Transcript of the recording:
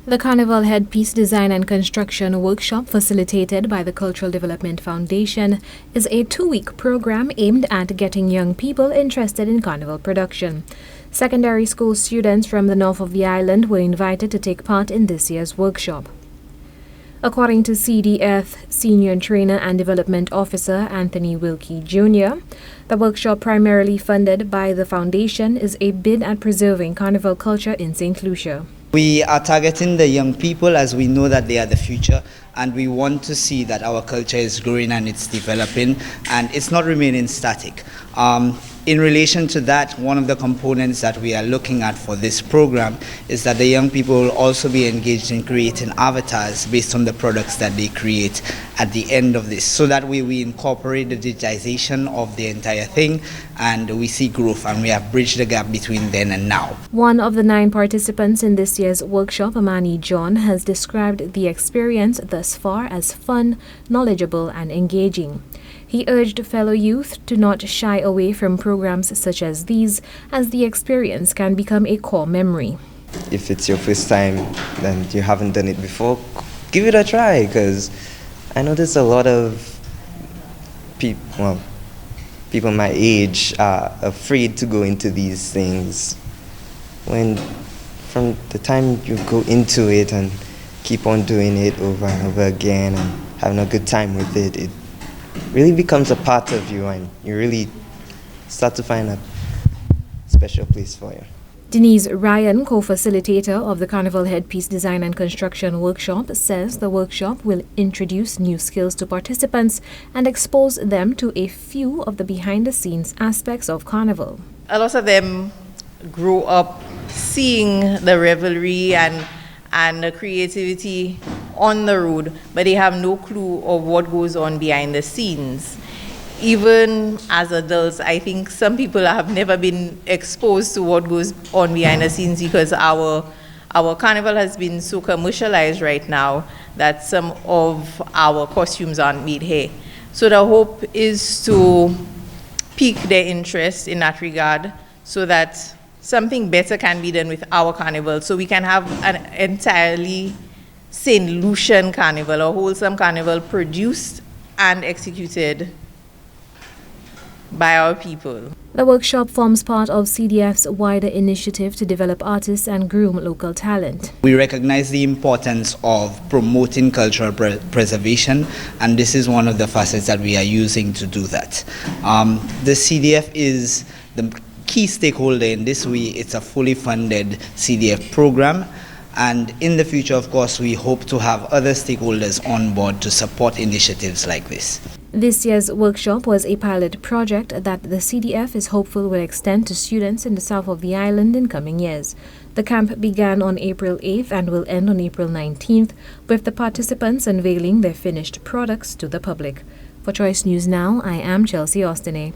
The Carnival Headpiece Design and Construction Workshop, facilitated by the Cultural Development Foundation, is a 2-week program aimed at getting young people interested in carnival production. Secondary school students from the north of the island were invited to take part in this year's workshop. According to CDF Senior Trainer and Development Officer Anthony Wilkie Jr., the workshop, primarily funded by the foundation, is a bid at preserving carnival culture in St. Lucia. We are targeting the young people as we know that they are the future, and we want to see that our culture is growing and it's developing and it's not remaining static. In relation to that, one of the components that we are looking at for this program is that the young people will also be engaged in creating avatars based on the products that they create at the end of this. So that way we incorporate the digitization of the entire thing and we see growth, and we have bridged the gap between then and now. One of the 9 participants in this year's workshop, Amani John, has described the experience thus far as fun, knowledgeable and engaging. He urged fellow youth to not shy away from programs such as these, as the experience can become a core memory. If it's your first time and you haven't done it before, give it a try, because I know there's a lot of people my age are afraid to go into these things. When from the time you go into it and keep on doing it over and over again and having a good time with it, it really becomes a part of you, and you really start to find a special place for you. Denise Ryan, co-facilitator of the Carnival Headpiece Design and Construction Workshop, says the workshop will introduce new skills to participants and expose them to a few of the behind-the-scenes aspects of carnival. A lot of them grow up seeing the revelry and the creativity on the road, but they have no clue of what goes on behind the scenes. Even as adults, I think some people have never been exposed to what goes on behind the scenes, because our carnival has been so commercialized right now that some of our costumes aren't made here. So the hope is to pique their interest in that regard, so that something better can be done with our carnival, so we can have an entirely St. Lucian carnival, a wholesome carnival produced and executed by our people. The workshop forms part of CDF's wider initiative to develop artists and groom local talent. We recognize the importance of promoting cultural preservation, and this is one of the facets that we are using to do that. The CDF is the key stakeholder in this. It's a fully funded CDF program, and in the future, of course, we hope to have other stakeholders on board to support initiatives like this. This year's workshop was a pilot project that the CDF is hopeful will extend to students in the south of the island in coming years. The camp began on April 8th and will end on April 19th, with the participants unveiling their finished products to the public. For Choice News Now, I am Chelsea Austinay.